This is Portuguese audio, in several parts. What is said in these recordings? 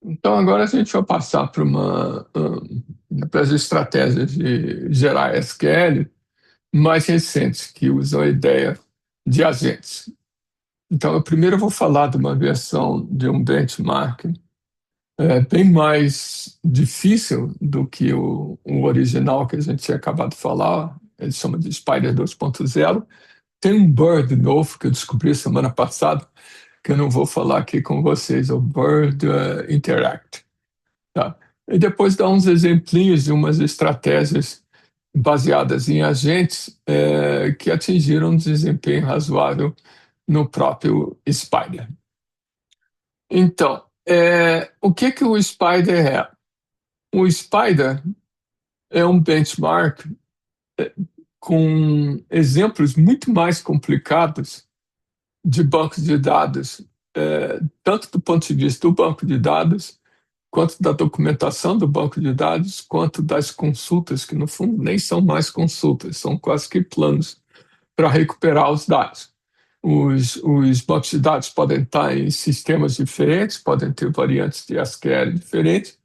Então, agora a gente vai passar para as estratégias de gerar SQL mais recentes, que usam a ideia de agentes. Então, eu primeiro vou falar de uma versão de um benchmark bem mais difícil do que o original que a gente tinha acabado de falar, ele chama de Spider 2.0. Tem um Bird novo que eu descobri semana passada, que eu não vou falar aqui com vocês, é o Bird Interact. Tá? E depois dá uns exemplinhos de umas estratégias baseadas em agentes que atingiram um desempenho razoável no próprio Spider. Então, o que que o Spider é? O Spider é um benchmark é, com exemplos muito mais complicados de bancos de dados, tanto do ponto de vista do banco de dados, quanto da documentação do banco de dados, quanto das consultas, que no fundo nem são mais consultas, são quase que planos para recuperar os dados. Os bancos de dados podem estar em sistemas diferentes, podem ter variantes de SQL diferentes,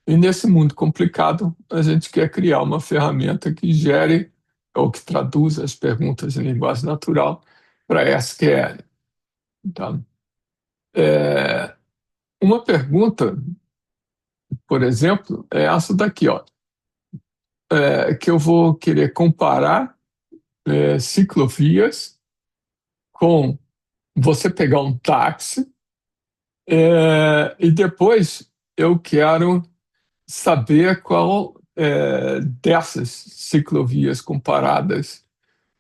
e nesse mundo complicado, a gente quer criar uma ferramenta que gere ou que traduza as perguntas em linguagem natural para SQL. Tá? É, uma pergunta, por exemplo, é essa daqui, ó, que eu vou querer comparar ciclovias com você pegar um táxi e depois eu quero saber qual dessas ciclovias comparadas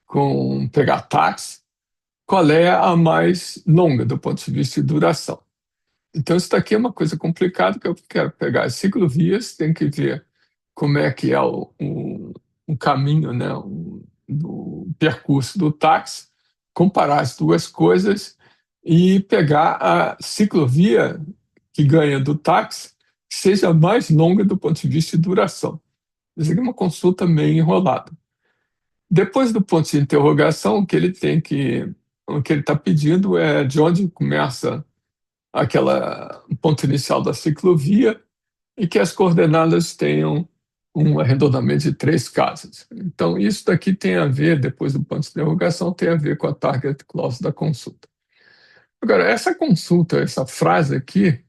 com pegar táxi, qual é a mais longa do ponto de vista de duração. Então, isso daqui é uma coisa complicada que eu quero pegar as ciclovias, tem que ver como é que é o caminho, né, do percurso do táxi, comparar as duas coisas e pegar a ciclovia que ganha do táxi, que seja mais longa do ponto de vista de duração. Isso aqui é uma consulta meio enrolada. Depois do ponto de interrogação, o que ele está pedindo é de onde começa aquela ponto inicial da ciclovia e que as coordenadas tenham um arredondamento de três casas. Então, isso daqui tem a ver, depois do ponto de interrogação, tem a ver com a target clause da consulta. Agora, essa consulta, essa frase aqui,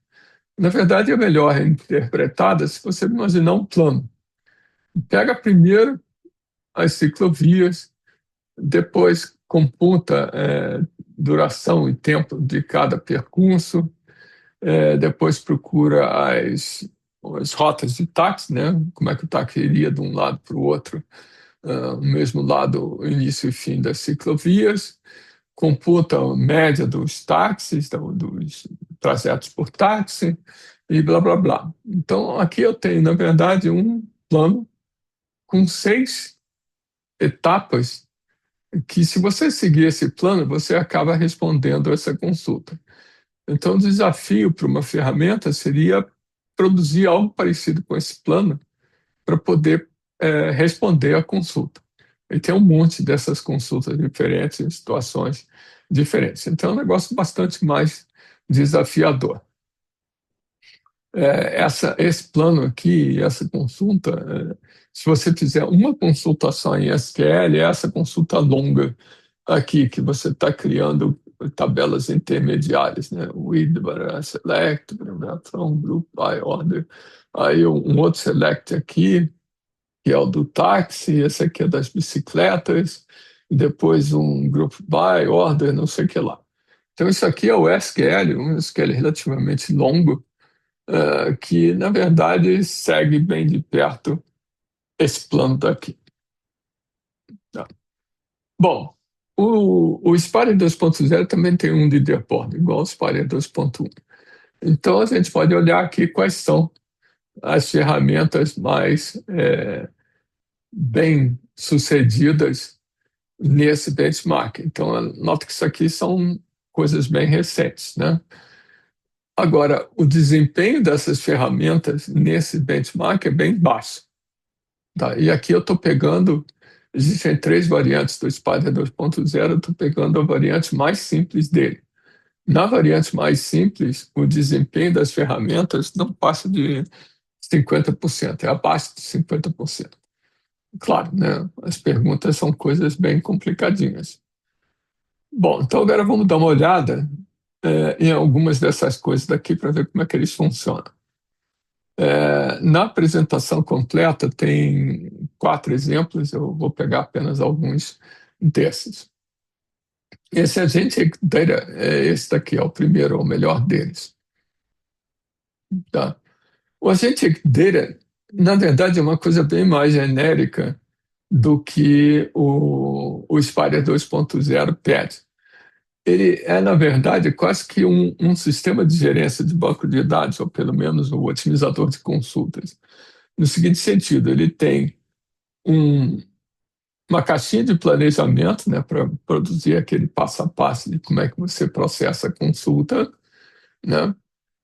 na verdade é melhor interpretada se você imaginar um plano. Pega primeiro as ciclovias, depois computa duração e tempo de cada percurso, depois procura as rotas de táxi, né? Como é que o táxi iria de um lado para o outro, o mesmo lado, início e fim das ciclovias, computa a média dos táxis, dos trajetos por táxi, e blá, blá, blá. Então, aqui eu tenho, na verdade, um plano com 6 etapas que, se você seguir esse plano, você acaba respondendo essa consulta. Então, o desafio para uma ferramenta seria produzir algo parecido com esse plano para poder responder à consulta. E tem um monte dessas consultas diferentes, em situações diferentes. Então, é um negócio bastante mais desafiador. Esse plano aqui, essa consulta, se você fizer uma consulta só em SQL, é essa consulta longa aqui, que você está criando tabelas intermediárias, né? With, select, from, group, by order. Aí um outro select aqui, que é o do táxi, esse aqui é das bicicletas, e depois um group by order, não sei o que lá. Então, isso aqui é o SQL, um SQL relativamente longo, que, na verdade, segue bem de perto esse plano daqui. Tá? Bom, o Spire 2.0 também tem um leaderboard, igual o Spire 2.1. Então, a gente pode olhar aqui quais são as ferramentas mais bem sucedidas nesse benchmark. Então, nota que isso aqui são coisas bem recentes, né? Agora, o desempenho dessas ferramentas nesse benchmark é bem baixo. Tá? E aqui eu estou pegando, existem 3 variantes do Spider 2.0, eu estou pegando a variante mais simples dele. Na variante mais simples, o desempenho das ferramentas não passa de 50%, é abaixo de 50%. Claro, né? As perguntas são coisas bem complicadinhas. Bom, então agora vamos dar uma olhada em algumas dessas coisas daqui para ver como é que eles funcionam. Na apresentação completa tem 4 exemplos, eu vou pegar apenas alguns desses. Esse Agentic Data, esse daqui é o primeiro, é o melhor deles. Tá? O Agentic Data, na verdade, é uma coisa bem mais genérica do que o Spider 2.0 pede. Ele é, na verdade, quase que um sistema de gerência de banco de dados, ou pelo menos um otimizador de consultas. No seguinte sentido, ele tem um, uma caixinha de planejamento, né, para produzir aquele passo a passo de como é que você processa a consulta, né?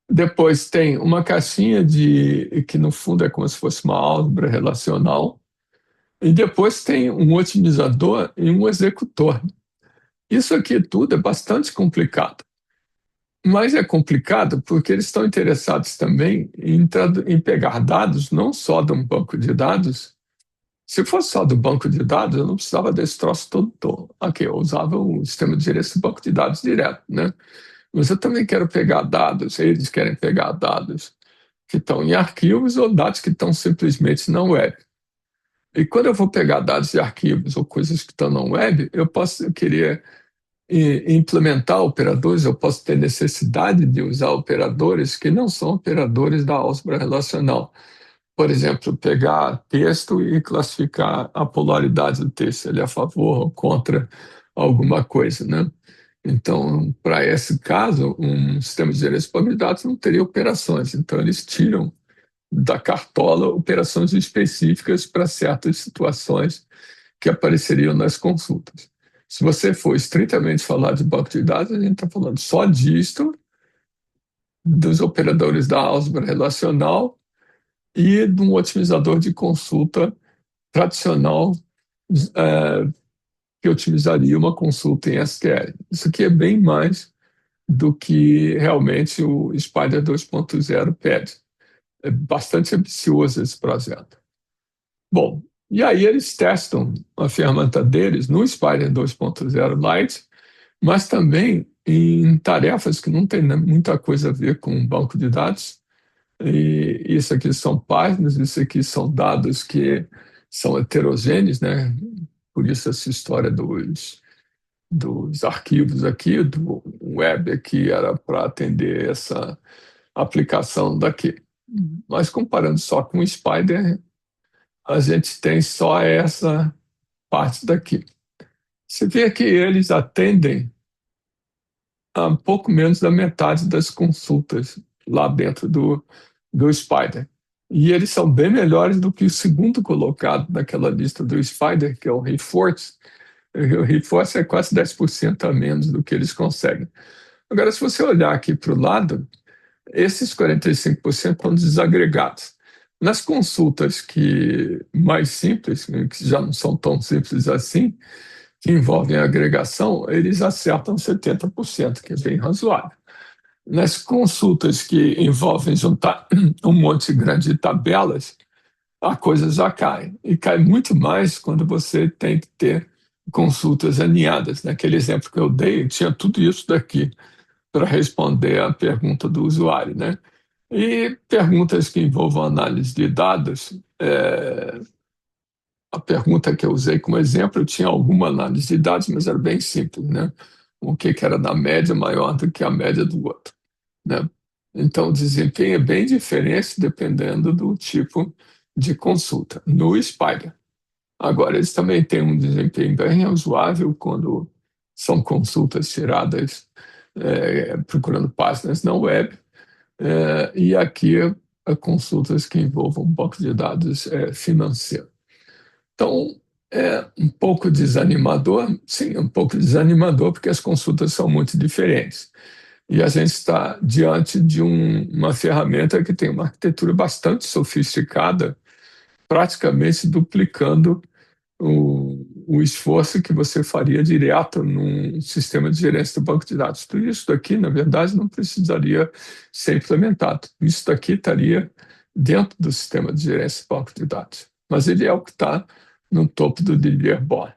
Depois tem uma caixinha que no fundo é como se fosse uma álgebra relacional, e depois tem um otimizador e um executor. Isso aqui tudo é bastante complicado. Mas é complicado porque eles estão interessados também em pegar dados, não só de um banco de dados. Se fosse só do banco de dados, eu não precisava desse troço todo. Aqui, eu usava o sistema de gerência do banco de dados direto, né? Mas eu também quero pegar dados, eles querem pegar dados que estão em arquivos ou dados que estão simplesmente na web. E quando eu vou pegar dados de arquivos ou coisas que estão na web, eu querer implementar operadores, eu posso ter necessidade de usar operadores que não são operadores da álgebra relacional. Por exemplo, pegar texto e classificar a polaridade do texto, ele é a favor ou contra alguma coisa, né? Então, para esse caso, um sistema de gerência de probabilidades não teria operações. Então, eles tiram da cartola operações específicas para certas situações que apareceriam nas consultas. Se você for estritamente falar de banco de dados, a gente está falando só disto, dos operadores da álgebra relacional e de um otimizador de consulta tradicional que otimizaria uma consulta em SQL. Isso aqui é bem mais do que realmente o Spider 2.0 pede. É bastante ambicioso esse projeto. Bom, e aí eles testam a ferramenta deles no Spider 2.0 Lite, mas também em tarefas que não têm muita coisa a ver com um banco de dados. E isso aqui são páginas, isso aqui são dados que são heterogêneos, né? Por isso essa história dos arquivos aqui, do web aqui, era para atender essa aplicação daqui. Mas comparando só com o Spider, a gente tem só essa parte daqui. Você vê que eles atendem a um pouco menos da metade das consultas lá dentro do Spider. E eles são bem melhores do que o segundo colocado naquela lista do Spider, que é o Reforce. O Reforce é quase 10% a menos do que eles conseguem. Agora, se você olhar aqui para o lado, esses 45% estão desagregados. Nas consultas mais simples, que já não são tão simples assim, que envolvem agregação, eles acertam 70%, que é bem razoável. Nas consultas que envolvem juntar um monte grande de tabelas, a coisa já cai. E cai muito mais quando você tem que ter consultas alinhadas. Naquele exemplo que eu dei, tinha tudo isso daqui para responder a pergunta do usuário, né? E perguntas que envolvam análise de dados, a pergunta que eu usei como exemplo tinha alguma análise de dados, mas era bem simples, né? O que era da média maior do que a média do outro, né? Então, o desempenho é bem diferente dependendo do tipo de consulta. No Spider. Agora, eles também têm um desempenho bem razoável quando são consultas tiradas procurando páginas na web, e aqui consultas que envolvam um banco de dados financeiro. Então, é um pouco desanimador, sim, um pouco desanimador, porque as consultas são muito diferentes. E a gente está diante de uma ferramenta que tem uma arquitetura bastante sofisticada, praticamente duplicando o esforço que você faria direto num sistema de gerência do banco de dados. Tudo isso daqui, na verdade, não precisaria ser implementado. Isso daqui estaria dentro do sistema de gerência do banco de dados. Mas ele é o que está no topo do leaderboard.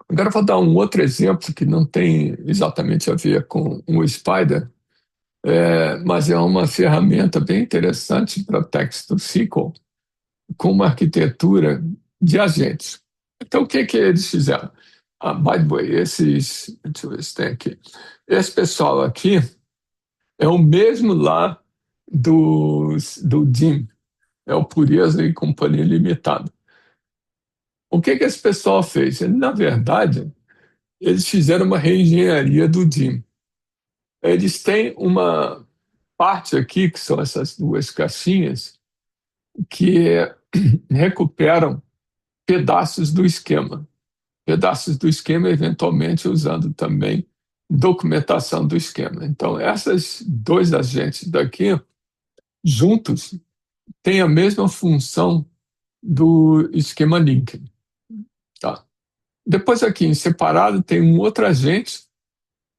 Agora eu vou dar um outro exemplo que não tem exatamente a ver com o Spider, mas é uma ferramenta bem interessante para Text-to-SQL, com uma arquitetura de agentes. Então, o que que eles fizeram? By the way, deixa eu ver se tem aqui. Esse pessoal aqui é o mesmo lá do DIM, é o Pureza e Companhia Limitada. O que que esse pessoal fez? Na verdade, eles fizeram uma reengenharia do DIM. Eles têm uma parte aqui, que são essas duas caixinhas, que recuperam pedaços do esquema. Pedaços do esquema, eventualmente usando também documentação do esquema. Então, esses dois agentes daqui, juntos, têm a mesma função do esquema linking. Tá? Depois, aqui em separado, tem um outro agente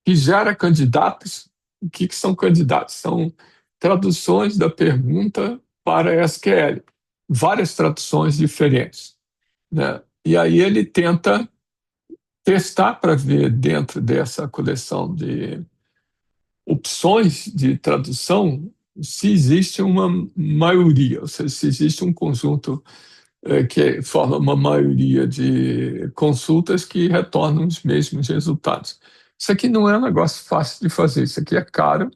que gera candidatos. O que que são candidatos? São traduções da pergunta para SQL. Várias traduções diferentes. Né? E aí ele tenta testar para ver dentro dessa coleção de opções de tradução se existe uma maioria, ou seja, se existe um conjunto que forma uma maioria de consultas que retornam os mesmos resultados. Isso aqui não é um negócio fácil de fazer, isso aqui é caro,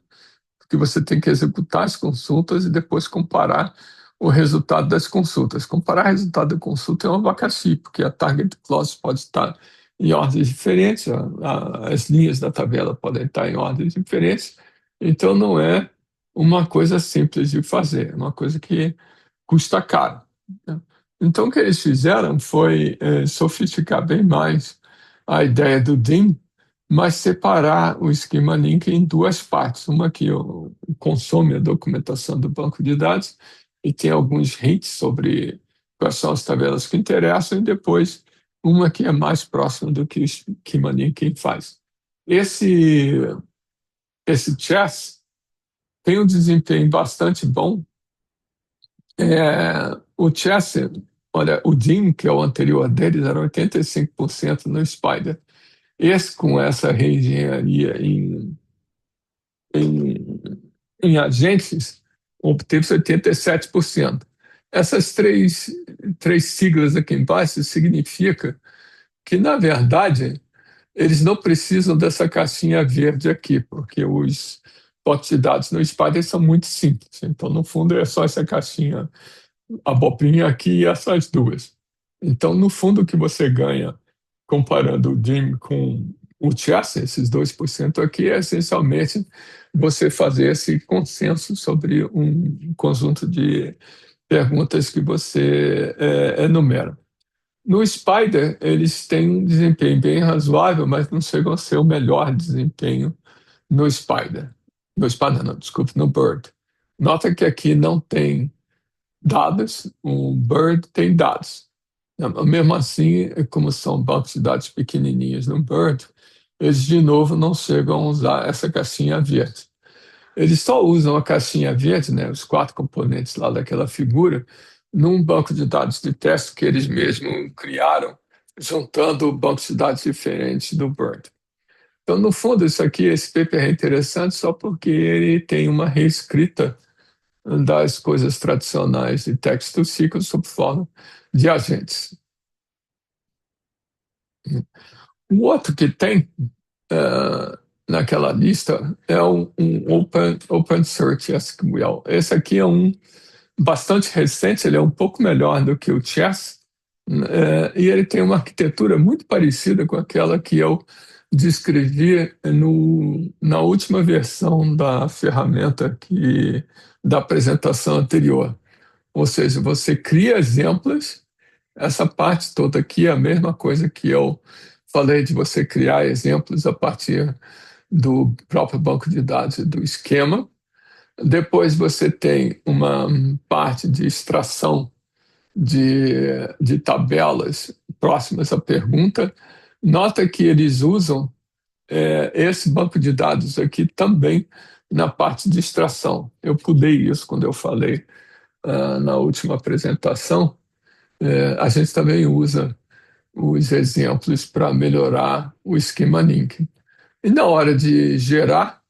porque você tem que executar as consultas e depois comparar o resultado das consultas. Comparar o resultado da consulta é um abacaxi, porque a target clause pode estar em ordens diferentes, as linhas da tabela podem estar em ordens diferentes, então não é uma coisa simples de fazer, é uma coisa que custa caro. Né? Então, o que eles fizeram foi sofisticar bem mais a ideia do DIM, mas separar o esquema link em duas partes. Uma que consome a documentação do banco de dados e tem alguns hints sobre quais são as tabelas que interessam, e depois uma que é mais próxima do que o esquema link faz. Esse chess tem um desempenho bastante bom. O chess, olha, o DIM, que é o anterior deles, era 85% no Spider. Esse, com essa reengenharia em, em agentes, obteve 87%. Essas três siglas aqui embaixo significa que, na verdade, eles não precisam dessa caixinha verde aqui, porque os blocos de dados no Spider são muito simples. Então, no fundo, é só essa caixinha, a abobrinha aqui e essas duas. Então, no fundo, o que você ganha comparando o DIM com o chess, esses 2% aqui, é essencialmente você fazer esse consenso sobre um conjunto de perguntas que você enumera. No Spider, eles têm um desempenho bem razoável, mas não chegam a ser o melhor desempenho no Spider. No Spider, não, desculpe, no Bird. Nota que aqui não tem dados, o Bird tem dados. Mesmo assim, como são bancos de dados pequenininhos no Bird, eles de novo não chegam a usar essa caixinha verde. Eles só usam a caixinha verde, né, os quatro componentes lá daquela figura, num banco de dados de teste que eles mesmos criaram, juntando bancos de dados diferentes do Bird. Então, no fundo, isso aqui, esse paper é interessante só porque ele tem uma reescrita das coisas tradicionais de text-to-SQL sob forma de agentes. O outro que tem naquela lista é um Open Search SQL. Esse aqui é um bastante recente, ele é um pouco melhor do que o Chess, e ele tem uma arquitetura muito parecida com aquela que eu descrevi na última versão da ferramenta da apresentação anterior. Ou seja, você cria exemplos, essa parte toda aqui é a mesma coisa que eu falei de você criar exemplos a partir do próprio banco de dados e do esquema. Depois você tem uma parte de extração de tabelas próximas à pergunta. Nota que eles usam esse banco de dados aqui também na parte de extração. Eu pulei isso quando eu falei na última apresentação. A gente também usa os exemplos para melhorar o esquema link. E na hora de gerar,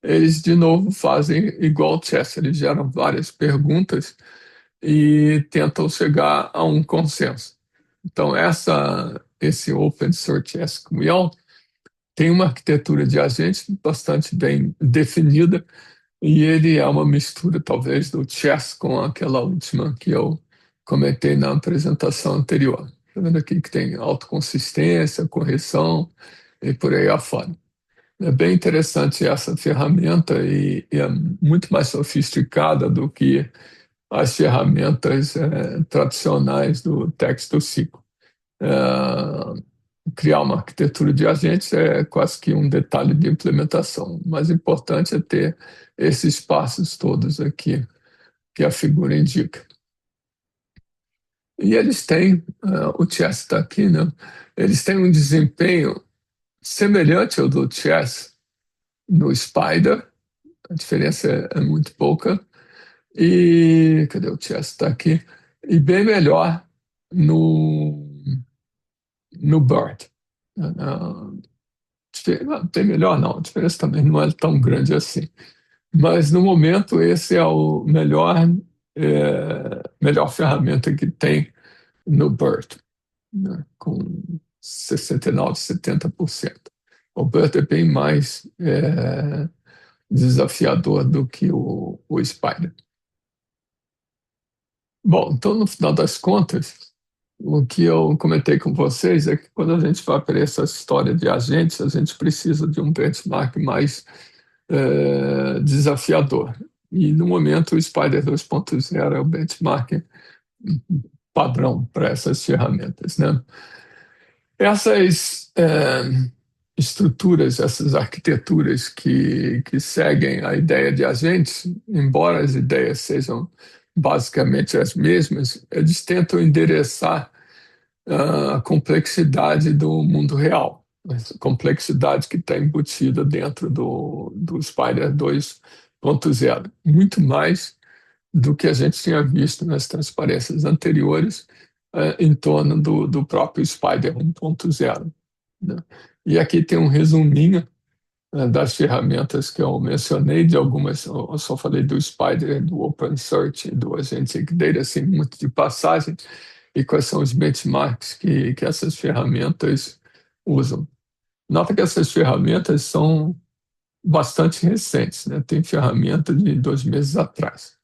eles de novo fazem igual o chess, eles geram várias perguntas e tentam chegar a um consenso. Então, esse Open Search SQL tem uma arquitetura de agentes bastante bem definida e ele é uma mistura, talvez, do chess com aquela última que eu comentei na apresentação anterior. Está vendo aqui que tem autoconsistência, correção e por aí afora. É bem interessante essa ferramenta e é muito mais sofisticada do que as ferramentas tradicionais do texto-SQL. Criar uma arquitetura de agentes é quase que um detalhe de implementação. O mais importante é ter esses passos todos aqui que a figura indica. E eles têm, o Chess está aqui, né? Eles têm um desempenho semelhante ao do Chess no Spider, a diferença é muito pouca. E cadê o Chess? Está aqui. E bem melhor no, no BERT. Bem melhor não, a diferença também não é tão grande assim. Mas no momento esse é o melhor ferramenta que tem no BERT, né, com 69, 70%. O BERT é bem mais desafiador do que o Spider. Bom, então no final das contas, o que eu comentei com vocês é que quando a gente vai para essa história de agentes, a gente precisa de um benchmark mais desafiador. E no momento o Spider 2.0 é o benchmark padrão para essas ferramentas, né? Essas estruturas, essas arquiteturas que seguem a ideia de agentes, embora as ideias sejam basicamente as mesmas, eles tentam endereçar a complexidade do mundo real, essa complexidade que está embutida dentro do Spider 2.0, muito mais do que a gente tinha visto nas transparências anteriores em torno do próprio Spider 1.0. Né? E aqui tem um resuminho das ferramentas que eu mencionei, de algumas, eu só falei do Spider, do OpenSearch, do Agentic Data, assim, muito de passagem, e quais são os benchmarks que essas ferramentas usam. Nota que essas ferramentas são bastante recentes, né? Tem ferramenta de 2 meses atrás.